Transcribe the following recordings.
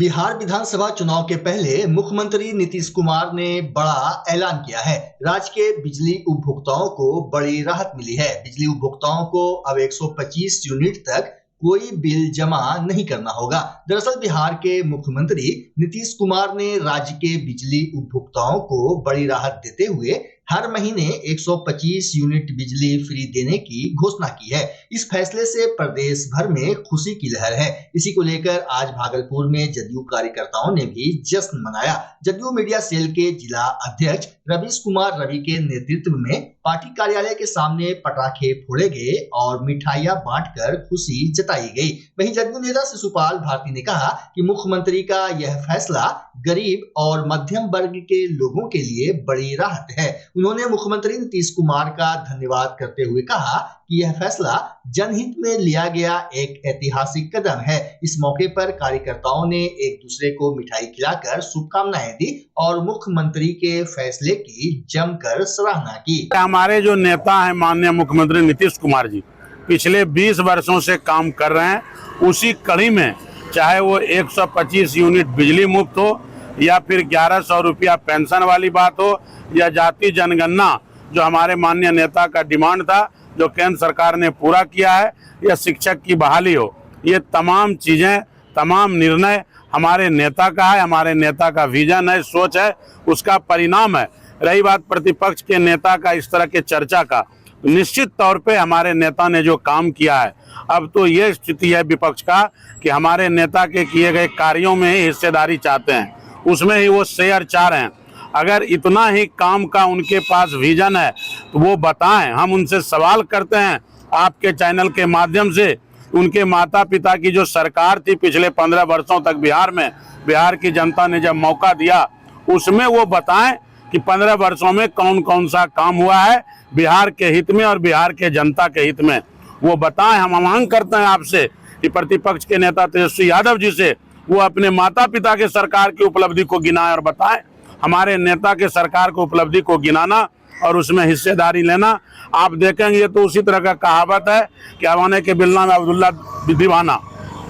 बिहार विधानसभा चुनाव के पहले मुख्यमंत्री नीतीश कुमार ने बड़ा ऐलान किया है। राज्य के बिजली उपभोक्ताओं को बड़ी राहत मिली है। बिजली उपभोक्ताओं को अब 125 यूनिट तक कोई बिल जमा नहीं करना होगा। दरअसल बिहार के मुख्यमंत्री नीतीश कुमार ने राज्य के बिजली उपभोक्ताओं को बड़ी राहत देते हुए हर महीने 125 यूनिट बिजली फ्री देने की घोषणा की है। इस फैसले से प्रदेश भर में खुशी की लहर है। इसी को लेकर आज भागलपुर में जदयू कार्यकर्ताओं ने भी जश्न मनाया। जदयू मीडिया सेल के जिला अध्यक्ष रवीश कुमार रवि के नेतृत्व में पार्टी कार्यालय के सामने पटाखे फोड़े गए और मिठाइयां बांटकर खुशी जताई गई। वहीं जदयू नेता शिशुपाल भारती ने कहा कि मुख्यमंत्री का यह फैसला गरीब और मध्यम वर्ग के लोगों के लिए बड़ी राहत है। उन्होंने मुख्यमंत्री नीतीश कुमार का धन्यवाद करते हुए कहा कि यह फैसला जनहित में लिया गया एक ऐतिहासिक कदम है। इस मौके पर कार्यकर्ताओं ने एक दूसरे को मिठाई खिलाकर शुभकामनाएं दी और मुख्यमंत्री के फैसले की जमकर सराहना की। हमारे जो नेता हैं माननीय मुख्यमंत्री नीतीश कुमार जी पिछले 20 वर्षों से काम कर रहे हैं। उसी कड़ी में चाहे वो 125 यूनिट बिजली मुफ्त हो या फिर 1100 रुपया पेंशन वाली बात हो या जाति जनगणना जो हमारे माननीय नेता का डिमांड था जो केंद्र सरकार ने पूरा किया है, या शिक्षक की बहाली हो, ये तमाम चीजें तमाम निर्णय हमारे नेता का है, हमारे नेता का विजन है, सोच है, उसका परिणाम है। रही बात प्रतिपक्ष के नेता का इस तरह के चर्चा का, निश्चित तौर पे हमारे नेता ने जो काम किया है, अब तो ये स्थिति है विपक्ष का कि हमारे नेता के किए गए कार्यों में ही हिस्सेदारी चाहते हैं, उसमें ही वो शेयर चाह रहे हैं। अगर इतना ही काम का उनके पास विजन है तो वो बताएं। हम उनसे सवाल करते हैं आपके चैनल के माध्यम से, उनके माता पिता की जो सरकार थी पिछले 15 वर्षों तक बिहार में, बिहार की जनता ने जब मौका दिया उसमें वो बताएं कि 15 वर्षों में कौन कौन सा काम हुआ है बिहार के हित में और बिहार के जनता के हित में, वो बताएं। हम मांग करते हैं आपसे कि प्रतिपक्ष के नेता तेजस्वी यादव जी से वो अपने माता पिता के सरकार की उपलब्धि को गिनाएं और बताएं। हमारे नेता के सरकार को उपलब्धि को गिनाना और उसमें हिस्सेदारी लेना, आप देखेंगे तो उसी तरह का कहावत है कि अवाने के बिलना में अब्दुल्ला दीवाना,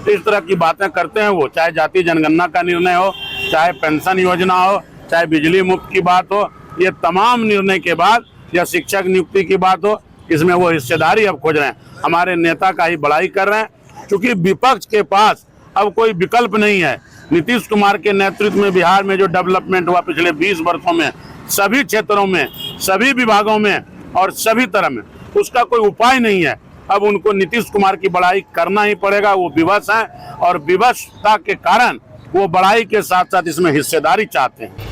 इस तरह की बातें करते हैं वो। चाहे जाति जनगणना का निर्णय हो, चाहे पेंशन योजना हो, चाहे बिजली मुफ्त की बात हो, ये तमाम निर्णय के बाद या शिक्षक नियुक्ति की बात हो, इसमें वो हिस्सेदारी अब खोज रहे हैं। हमारे नेता का ही बड़ाई कर रहे हैं क्योंकि विपक्ष के पास अब कोई विकल्प नहीं है। नीतीश कुमार के नेतृत्व में बिहार में जो डेवलपमेंट हुआ पिछले 20 वर्षों में, सभी क्षेत्रों में, सभी विभागों में और सभी तरह में, उसका कोई उपाय नहीं है। अब उनको नीतीश कुमार की बड़ाई करना ही पड़ेगा। वो विवश हैं और विवशता के कारण वो बड़ाई के साथ साथ इसमें हिस्सेदारी चाहते हैं।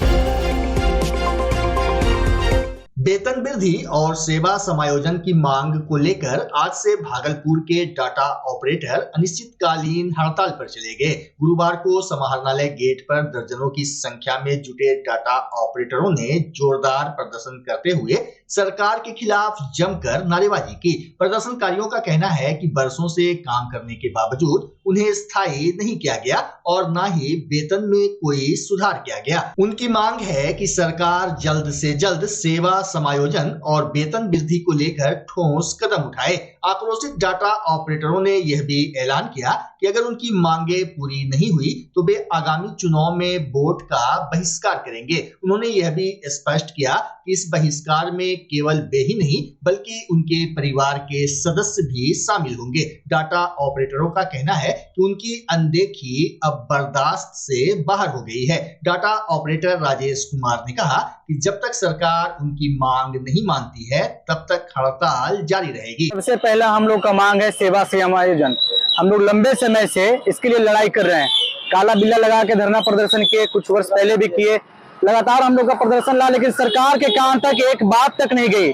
वेतन वृद्धि और सेवा समायोजन की मांग को लेकर आज से भागलपुर के डाटा ऑपरेटर अनिश्चितकालीन हड़ताल पर चले गए। गुरुवार को समाहरणालय गेट पर दर्जनों की संख्या में जुटे डाटा ऑपरेटरों ने जोरदार प्रदर्शन करते हुए सरकार के खिलाफ जमकर नारेबाजी की। प्रदर्शनकारियों का कहना है कि बरसों से काम करने के बावजूद उन्हें स्थायी नहीं किया गया और न ही वेतन में कोई सुधार किया गया। उनकी मांग है कि सरकार जल्द से जल्द सेवा समायोजन और वेतन वृद्धि को लेकर ठोस कदम उठाए। आक्रोशित डाटा ऑपरेटरों ने यह भी ऐलान किया कि अगर उनकी मांगे पूरी नहीं हुई तो वे आगामी चुनाव में वोट का बहिष्कार करेंगे। उन्होंने यह भी स्पष्ट किया कि इस बहिष्कार में केवल वे ही नहीं बल्कि उनके परिवार के सदस्य भी शामिल होंगे। डाटा ऑपरेटरों का कहना है कि उनकी अनदेखी अब बर्दाश्त से बाहर हो गई है। डाटा ऑपरेटर राजेश कुमार ने कहा कि जब तक सरकार उनकी मांग नहीं मानती है तब तक हड़ताल जारी रहेगी। सबसे पहला हम लोग का मांग है सेवा समायोजन। हम लोग लंबे समय से इसके लिए लड़ाई कर रहे हैं। काला बिल्ला लगा के धरना प्रदर्शन किए, कुछ वर्ष पहले भी किए, लगातार हम लोग का प्रदर्शन रहा, लेकिन सरकार के कान तक एक बात तक नहीं गई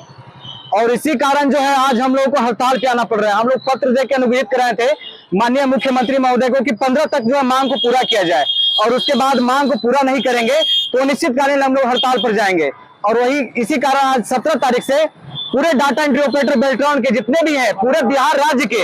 और इसी कारण जो है आज हम लोग को हड़ताल पे आना पड़ रहा है। हम लोग पत्र दे के अनुरोध कर रहे थे माननीय मुख्यमंत्री महोदय को कि 15 तक जो है मांग को पूरा किया जाए और उसके बाद मांग को पूरा नहीं करेंगे तो निश्चितकालीन हम लोग हड़ताल पर जाएंगे। और वही इसी कारण आज 17 तारीख से पूरे डाटा एंट्री ऑपरेटर बेल्ट्रॉन के जितने भी हैं पूरे बिहार राज्य के,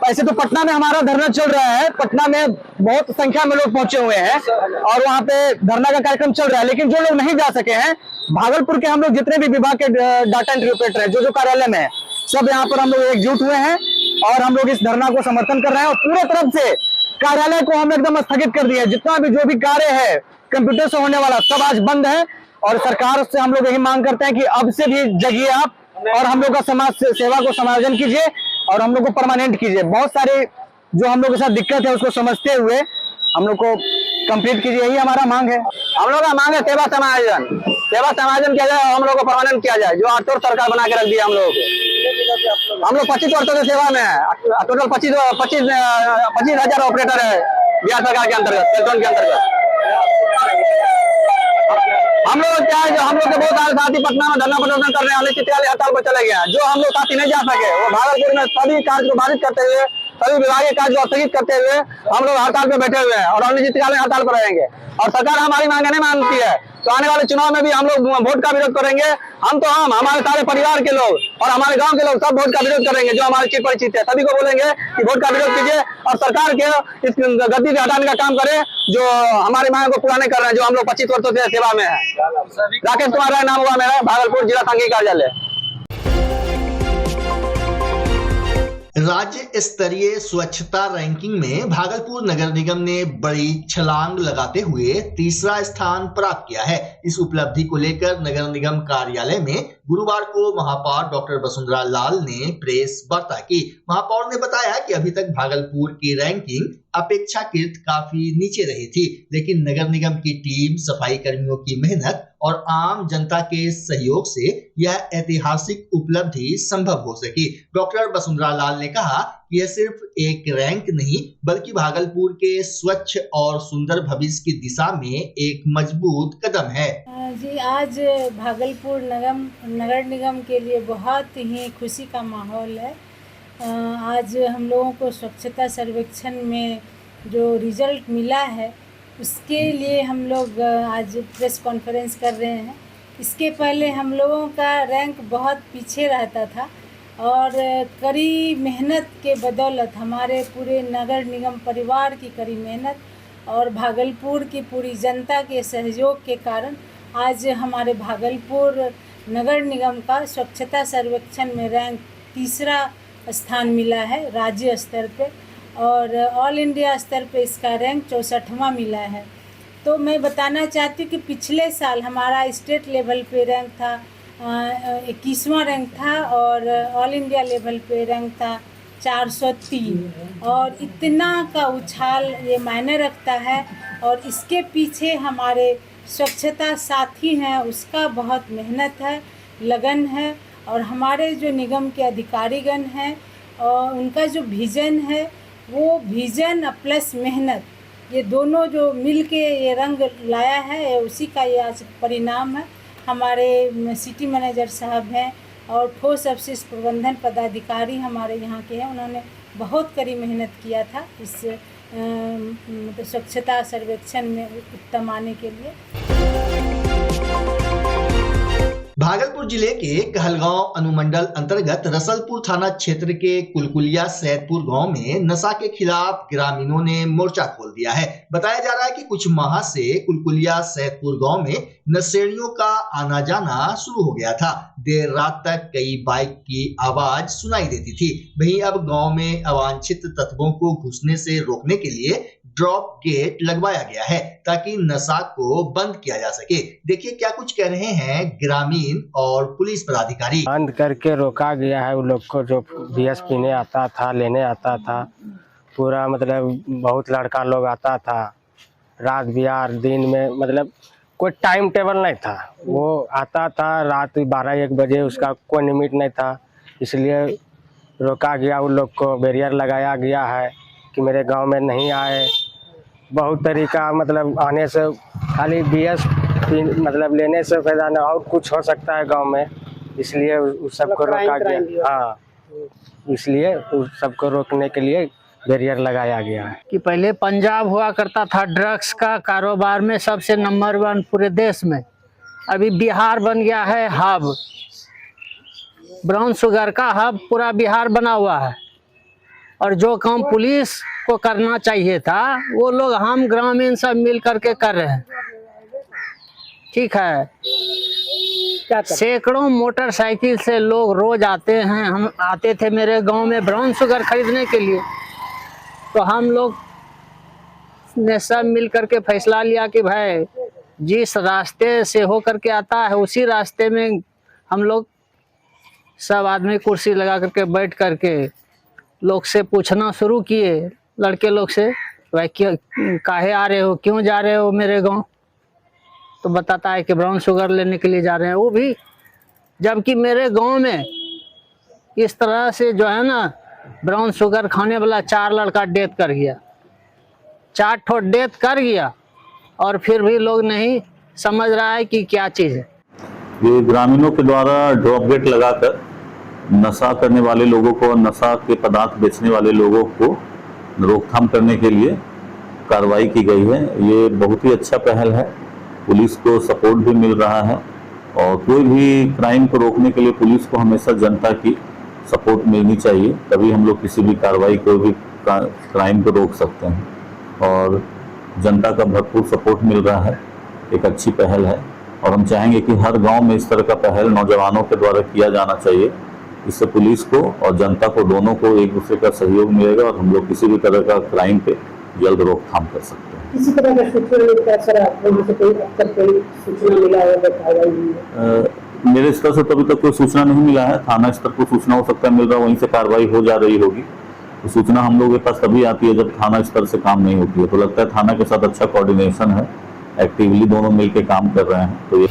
ऐसे तो पटना में हमारा धरना चल रहा है, पटना में बहुत संख्या में लोग पहुंचे हुए हैं और वहाँ पे धरना का कार्यक्रम चल रहा है, लेकिन जो लोग नहीं जा सके हैं भागलपुर के हम लोग जितने भी विभाग के डाटा एंट्री ऑपरेटर है जो कार्यालय में है, सब यहाँ पर हम लोग एकजुट हुए हैं और हम लोग इस धरना को समर्थन कर रहे हैं और पूरे तरफ से कार्यालय को हम एकदम स्थगित कर दिया। जितना भी जो भी कार्य है कंप्यूटर से होने वाला सब आज बंद है। और सरकार से हम लोग यही मांग करते हैं कि अब से भी जगिए आप और हम लोग का समाज सेवा को समायोजन कीजिए और हम लोग को परमानेंट कीजिए। बहुत सारे जो हम लोग के साथ दिक्कत है उसको समझते हुए हम लोग को कंप्लीट कीजिए, यही हमारा मांग है। हम लोग का मांग है सेवा समायोजन किया जाए, हम लोग को परमानेंट किया जाए। जो 8 सरकार बना के रख दिया हम लोगों को। हम लोग 25 वर्षों की सेवा में है। टोटल 25,000 ऑपरेटर है बिहार सरकार के अंतर्गत, टेलीकॉम के अंतर्गत। हम लोग क्या है, जो हम लोग के बहुत सारे साथी पटना में धरना प्रदर्शन कर रहे हैं, चित्रकारी हड़ताल पर चले गए। जो हम लोग साथी नहीं जा सके वो भागलपुर में सभी कार्य को बाधित करते हुए, सभी विभागीय कार्य को स्थगित करते हुए हम लोग हड़ताल पे बैठे हुए हैं और अनिश्चितकालीन हड़ताल पर रहेंगे। और सरकार हमारी मांगे नहीं मानती है तो आने वाले चुनाव में भी हम लोग वोट का विरोध करेंगे। हम हमारे सारे परिवार के लोग और हमारे गांव के लोग सब वोट का विरोध करेंगे। जो हमारे चिर परिचित है सभी को बोलेंगे कि वोट का विरोध कीजिए और सरकार के इस गद्दी से हटाने का काम करें जो हमारी मांग को पूरा नहीं कर रहे हैं। जो हम लोग 25 वर्षों से सेवा में है। राकेश कुमार राय नाम हुआ मेरा, भागलपुर जिला सांघिक कार्यालय। राज्य स्तरीय स्वच्छता रैंकिंग में भागलपुर नगर निगम ने बड़ी छलांग लगाते हुए तीसरा स्थान प्राप्त किया है। इस उपलब्धि को लेकर नगर निगम कार्यालय में गुरुवार को महापौर डॉक्टर वसुंधरा लाल ने प्रेस वार्ता की। महापौर ने बताया कि अभी तक भागलपुर की रैंकिंग अपेक्षाकृत काफी नीचे रही थी, लेकिन नगर निगम की टीम, सफाई कर्मियों की मेहनत और आम जनता के सहयोग से यह ऐतिहासिक उपलब्धि संभव हो सकी। डॉक्टर वसुंधरा लाल ने कहा कि यह सिर्फ एक रैंक नहीं बल्कि भागलपुर के स्वच्छ और सुंदर भविष्य की दिशा में एक मजबूत कदम है। जी, आज भागलपुर नगर निगम के लिए बहुत ही खुशी का माहौल है। आज हम लोगों को स्वच्छता सर्वेक्षण में जो रिजल्ट मिला है उसके लिए हम लोग आज प्रेस कॉन्फ्रेंस कर रहे हैं। इसके पहले हम लोगों का रैंक बहुत पीछे रहता था और कड़ी मेहनत के बदौलत, हमारे पूरे नगर निगम परिवार की कड़ी मेहनत और भागलपुर की पूरी जनता के सहयोग के कारण आज हमारे भागलपुर नगर निगम का स्वच्छता सर्वेक्षण में रैंक तीसरा स्थान मिला है राज्य स्तर पे और ऑल इंडिया स्तर पे इसका रैंक 64वां मिला है। तो मैं बताना चाहती हूँ कि पिछले साल हमारा स्टेट लेवल पे रैंक था 21वां रैंक था और ऑल इंडिया लेवल पे रैंक था 403 और इतना का उछाल ये मायने रखता है। और इसके पीछे हमारे स्वच्छता साथी हैं, उसका बहुत मेहनत है, लगन है और हमारे जो निगम के अधिकारीगण हैं और उनका जो विज़न है वो विज़न प्लस मेहनत, ये दोनों जो मिल के ये रंग लाया है, उसी का ये आज परिणाम है। हमारे सिटी मैनेजर साहब हैं और ठोस अवशिष्ट प्रबंधन पदाधिकारी हमारे यहाँ के हैं, उन्होंने बहुत कड़ी मेहनत किया था इस स्वच्छता सर्वेक्षण में उत्तम आने के लिए। भागलपुर जिले के कहलगांव अनुमंडल अंतर्गत रसलपुर थाना क्षेत्र के कुलकुलिया सैदपुर गांव में नशा के खिलाफ ग्रामीणों ने मोर्चा खोल दिया है। बताया जा रहा है कि कुछ माह से कुलकुलिया सैदपुर गांव में नशेड़ियों का आना जाना शुरू हो गया था। देर रात तक कई बाइक की आवाज सुनाई देती थी। वहीं अब गांव में अवांछित तत्वों को घुसने से रोकने के लिए ड्रॉप गेट लगवाया गया है ताकि नशा को बंद किया जा सके। देखिए क्या कुछ कह रहे हैं ग्रामीण और पुलिस पदाधिकारी। बंद करके रोका गया है उन लोग को जो बीएस पीने आता था, लेने आता था। पूरा मतलब बहुत लड़का लोग आता था, रात बिहार दिन में, मतलब कोई टाइम टेबल नहीं था। वो आता था रात 12-1 बजे, उसका कोई लिमिट नहीं था। इसलिए रोका गया, उन लोग को बैरियर लगाया गया है कि मेरे गांव में नहीं आए। बहुत तरीका मतलब आने से खाली बीएस मतलब लेने से फायदा नहीं, और कुछ हो सकता है गांव में, इसलिए उस सबको रोका गया। हाँ, इसलिए उस सबको रोकने के लिए बैरियर लगाया गया है। कि पहले पंजाब हुआ करता था ड्रग्स का कारोबार में सबसे नंबर 1 पूरे देश में। अभी बिहार बन गया है हब, ब्राउन शुगर का हब पूरा बिहार बना हुआ है। और जो काम पुलिस को करना चाहिए था वो लोग हम ग्रामीण सब मिल करके कर रहे हैं। ठीक है, सैकड़ों मोटरसाइकिल से लोग रोज आते हैं। हम आते थे मेरे गांव में ब्राउन शुगर खरीदने के लिए, तो हम लोग ने सब मिल करके फैसला लिया कि भाई जिस रास्ते से हो करके आता है उसी रास्ते में हम लोग सब आदमी कुर्सी लगा करके बैठ करके लोग से पूछना शुरू किए, लड़के लोग से, भाई क्यों काहे आ रहे हो, क्यों जा रहे हो मेरे गांव? तो बताता है कि ब्राउन शुगर लेने के लिए जा रहे हैं। वो भी जबकि मेरे गांव में इस तरह से जो है ना ब्राउन शुगर खाने वाला 4 लड़का डेथ कर गया, 4 ठो डेथ कर गया, और फिर भी लोग नहीं समझ रहा है कि क्या चीज़ है। ये ग्रामीणों के द्वारा ड्रॉप गेट लगाकर नशा करने वाले लोगों को, नशा के पदार्थ बेचने वाले लोगों को रोकथाम करने के लिए कार्रवाई की गई है। ये बहुत ही अच्छा पहल है, पुलिस को सपोर्ट भी मिल रहा है, और कोई भी क्राइम को रोकने के लिए पुलिस को हमेशा जनता की सपोर्ट मिलनी चाहिए, तभी हम लोग किसी भी कार्रवाई को भी क्राइम को रोक सकते हैं। और जनता का भरपूर सपोर्ट मिल रहा है, एक अच्छी पहल है, और हम चाहेंगे कि हर गांव में इस तरह का पहल नौजवानों के द्वारा किया जाना चाहिए। इससे पुलिस को और जनता को दोनों को एक दूसरे का सहयोग मिलेगा, और हम लोग किसी भी तरह का क्राइम पे जल्द रोकथाम कर सकते हैं। किसी तरह का सूचना मिला है? मेरे स्तर से तो अभी तक कोई सूचना नहीं मिला है। थाना स्तर पर सूचना हो सकता है मिल रहा, वहीं से कार्रवाई हो जा रही होगी। तो सूचना हम लोगों के पास तभी आती है जब थाना स्तर से काम नहीं होती है। तो लगता है थाना के साथ अच्छा कोऑर्डिनेशन है, एक्टिवली दोनों मिलकर काम कर रहे हैं। तो ये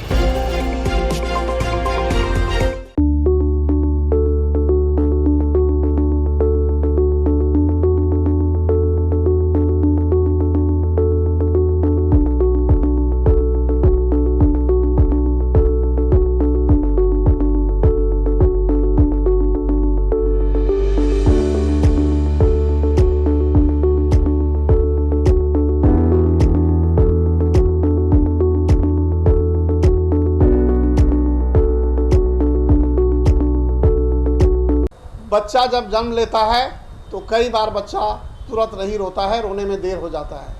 बच्चा जब जन्म लेता है तो कई बार बच्चा तुरंत नहीं रोता है, रोने में देर हो जाता है।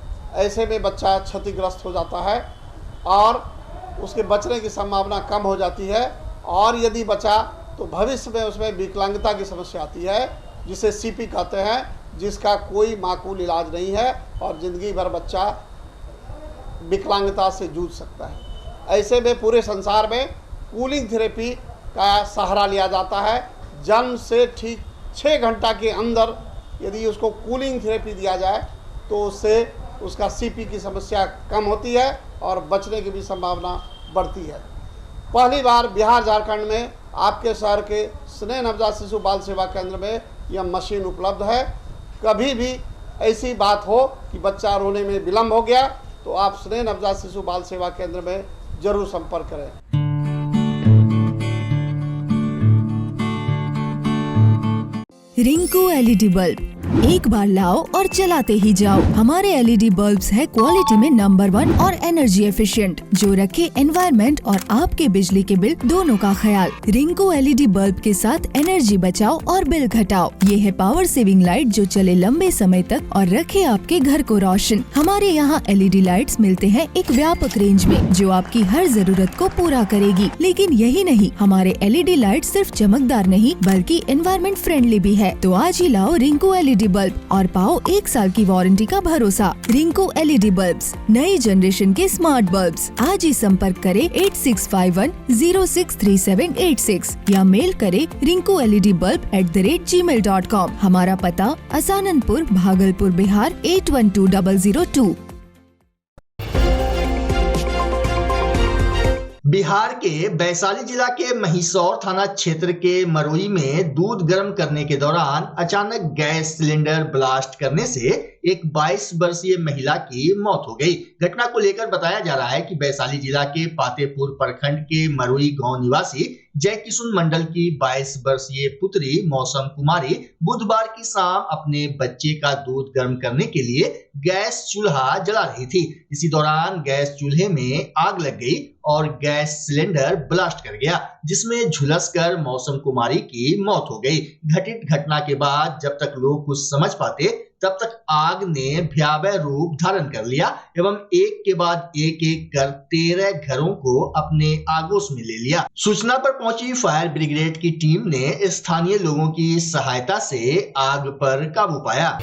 ऐसे में बच्चा क्षतिग्रस्त हो जाता है और उसके बचने की संभावना कम हो जाती है, और यदि बचा तो भविष्य में उसमें विकलांगता की समस्या आती है, जिसे सीपी कहते हैं, जिसका कोई माकूल इलाज नहीं है और ज़िंदगी भर बच्चा विकलांगता से जूझ सकता है। ऐसे में पूरे संसार में कूलिंग थेरेपी का सहारा लिया जाता है। जन्म से ठीक 6 घंटा के अंदर यदि उसको कूलिंग थेरेपी दिया जाए तो उससे उसका सीपी की समस्या कम होती है और बचने की भी संभावना बढ़ती है। पहली बार बिहार झारखंड में आपके शहर के स्नेह नवजात शिशु बाल सेवा केंद्र में यह मशीन उपलब्ध है। कभी भी ऐसी बात हो कि बच्चा रोने में विलम्ब हो गया तो आप स्नेह नवजात शिशु बाल सेवा केंद्र में जरूर संपर्क करें। रिंकू एलईडी बल्ब एक बार लाओ और चलाते ही जाओ। हमारे एलईडी बल्ब्स है क्वालिटी में नंबर 1 और एनर्जी एफिशिएंट, जो रखे एनवायरनमेंट और आपके बिजली के बिल दोनों का ख्याल। रिंकू एलईडी बल्ब के साथ एनर्जी बचाओ और बिल घटाओ। ये है पावर सेविंग लाइट जो चले लंबे समय तक और रखे आपके घर को रोशन। हमारे यहाँ एलईडी लाइट्स मिलते हैं एक व्यापक रेंज में जो आपकी हर जरूरत को पूरा करेगी। लेकिन यही नहीं, हमारे एलईडी लाइट सिर्फ चमकदार नहीं बल्कि एनवायरनमेंट फ्रेंडली भी है। तो आज ही लाओ रिंकू एलईडी बल्ब और पाओ 1 साल की वारंटी का भरोसा। रिंकू एलईडी बल्ब्स, नई जनरेशन के स्मार्ट बल्ब्स। आज ही संपर्क करें 8651063786 या मेल करें rinku.led.bulb@gmail.com। हमारा पता असाननपुर, भागलपुर, बिहार 812002। बिहार के वैशाली जिला के महिसौर थाना क्षेत्र के मरोई में दूध गर्म करने के दौरान अचानक गैस सिलेंडर ब्लास्ट करने से एक 22 वर्षीय महिला की मौत हो गई। घटना को लेकर बताया जा रहा है कि वैशाली जिला के पातेपुर प्रखंड के मरोई गांव निवासी जय किशुन मंडल की 22 वर्षीय पुत्री मौसम कुमारी बुधवार की शाम अपने बच्चे का दूध गर्म करने के लिए गैस चूल्हा जला रही थी। इसी दौरान गैस चूल्हे में आग लग गई और गैस सिलेंडर ब्लास्ट कर गया, जिसमें झुलसकर मौसम कुमारी की मौत हो गई। घटित घटना के बाद जब तक लोग कुछ समझ पाते तब तक आग ने भयावह रूप धारण कर लिया एवं एक के बाद एक कर 13 घरों को अपने आगोश में ले लिया। सूचना पर पहुंची फायर ब्रिगेड की टीम ने स्थानीय लोगों की सहायता से आग पर काबू पाया।